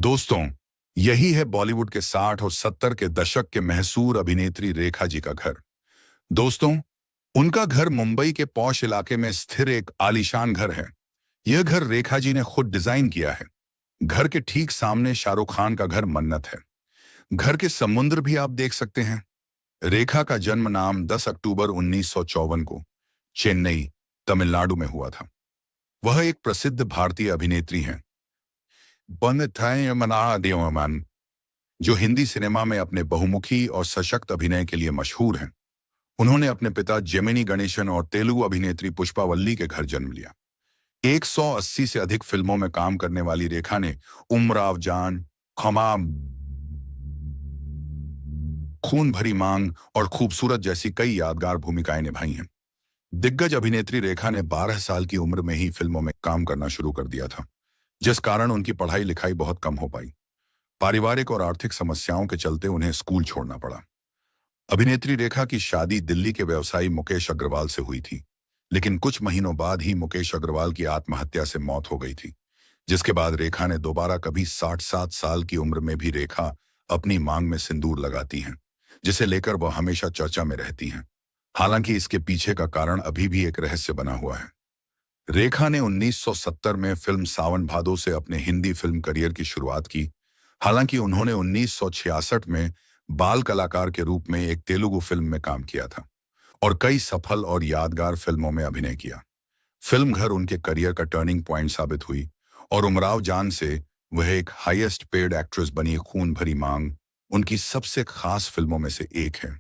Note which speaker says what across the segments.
Speaker 1: दोस्तों, यही है बॉलीवुड के 60 और 70 के दशक के मशहूर अभिनेत्री रेखा जी का घर। दोस्तों, उनका घर मुंबई के पॉश इलाके में स्थिर एक आलीशान घर है। यह घर रेखा जी ने खुद डिजाइन किया है। घर के ठीक सामने शाहरुख खान का घर मन्नत है। घर के समुद्र भी आप देख सकते हैं। रेखा का जन्म नाम 10 अक्टूबर 1954 को चेन्नई, तमिलनाडु में हुआ था। वह एक प्रसिद्ध भारतीय अभिनेत्री हैं जो हिंदी सिनेमा में अपने बहुमुखी और सशक्त अभिनय के लिए मशहूर हैं। उन्होंने अपने पिता जेमिनी गणेशन और तेलुगु अभिनेत्री पुष्पावल्ली के घर जन्म लिया। 180 से अधिक फिल्मों में काम करने वाली रेखा ने उमराव जान, खमाम, खून भरी मांग और खूबसूरत जैसी कई यादगार भूमिकाएं निभाई हैं। दिग्गज अभिनेत्री रेखा ने 12 साल की उम्र में ही फिल्मों में काम करना शुरू कर दिया था, जिस कारण उनकी पढ़ाई लिखाई बहुत कम हो पाई। पारिवारिक और आर्थिक समस्याओं के चलते उन्हें स्कूल छोड़ना पड़ा। अभिनेत्री रेखा की शादी दिल्ली के व्यवसायी मुकेश अग्रवाल से हुई थी, लेकिन कुछ महीनों बाद ही मुकेश अग्रवाल की आत्महत्या से मौत हो गई थी, जिसके बाद रेखा ने दोबारा कभी 67 साल की उम्र में भी रेखा अपनी मांग में सिंदूर लगाती हैं, जिसे लेकर वह हमेशा चर्चा में रहती हैं। हालांकि इसके पीछे का कारण अभी भी एक रहस्य बना हुआ है। रेखा ने 1970 में फिल्म सावन भादो से अपने हिंदी फिल्म करियर की शुरुआत की। हालांकि उन्होंने 1966 में बाल कलाकार के रूप में एक तेलुगु फिल्म में काम किया था और कई सफल और यादगार फिल्मों में अभिनय किया। फिल्म घर उनके करियर का टर्निंग पॉइंट साबित हुई और उमराव जान से वह एक हाईएस्ट पेड एक्ट्रेस बनी। खून भरी मांग उनकी सबसे खास फिल्मों में से एक है,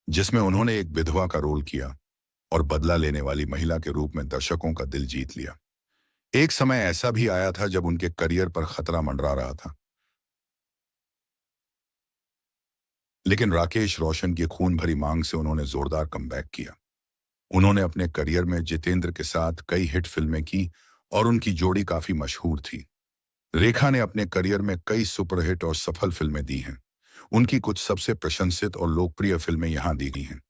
Speaker 1: जिसमें उन्होंने एक विधवा का रोल किया और बदला लेने वाली महिला के रूप में दर्शकों का दिल जीत लिया। एक समय ऐसा भी आया था जब उनके करियर पर खतरा मंडरा रहा था, लेकिन राकेश रोशन की खून भरी मांग से उन्होंने जोरदार कमबैक किया। उन्होंने अपने करियर में जितेंद्र के साथ कई हिट फिल्में की और उनकी जोड़ी काफी मशहूर थी। रेखा ने अपने करियर में कई सुपरहिट और सफल फिल्में दी हैं। उनकी कुछ सबसे प्रशंसित और लोकप्रिय फिल्में यहां दी गई हैं।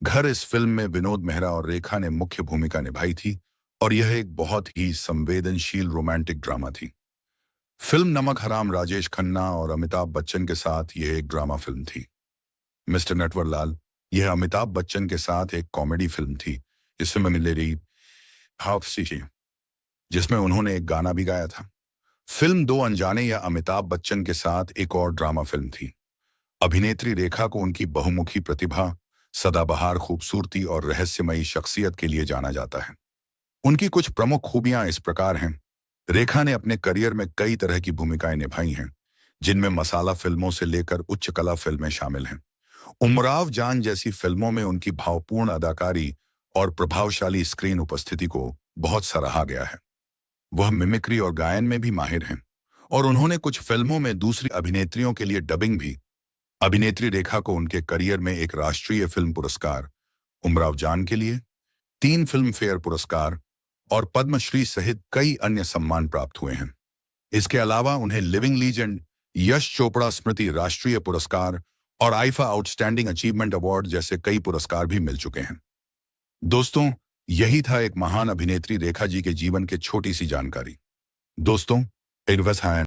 Speaker 1: घर इस फिल्म में विनोद मेहरा और रेखा ने मुख्य भूमिका निभाई थी और यह एक बहुत ही संवेदनशील रोमांटिक ड्रामा थी। फिल्म नमक हराम राजेश खन्ना और अमिताभ बच्चन के साथ यह एक ड्रामा फिल्म थी। मिस्टर नटवरलाल, यह अमिताभ बच्चन के साथ एक कॉमेडी फिल्म थी। इसमें मिलेरी हाफ सीखी, जिसमें उन्होंने एक गाना भी गाया था। फिल्म दो अनजाने या अमिताभ बच्चन के साथ एक और ड्रामा फिल्म थी। अभिनेत्री रेखा को उनकी बहुमुखी प्रतिभा, सदाबहार खूबसूरती और रहस्यमयी शख्सियत के लिए जाना जाता है। उनकी कुछ प्रमुख खूबियां इस प्रकार हैं। रेखा ने अपने करियर में कई तरह की भूमिकाएं निभाई हैं, जिनमें मसाला फिल्मों से लेकर उच्च कला फिल्में शामिल हैं। उमराव जान जैसी फिल्मों में उनकी भावपूर्ण अदाकारी और प्रभावशाली स्क्रीन उपस्थिति को बहुत सराहा गया है। वह मिमिक्री और गायन में भी माहिर हैं और उन्होंने कुछ फिल्मों में दूसरी अभिनेत्रियों के लिए डबिंग भी। अभिनेत्री रेखा को उनके करियर में एक राष्ट्रीय फिल्म पुरस्कार, उमराव जान के लिए 3 फिल्म फेयर पुरस्कार और पद्मश्री सहित कई अन्य सम्मान प्राप्त हुए हैं। इसके अलावा उन्हें लिविंग लीजेंड, यश चोपड़ा स्मृति राष्ट्रीय पुरस्कार और आईफा आउटस्टैंडिंग अचीवमेंट अवार्ड जैसे कई पुरस्कार भी मिल चुके हैं। दोस्तों, यही था एक महान अभिनेत्री रेखा जी के जीवन की छोटी सी जानकारी। दोस्तों,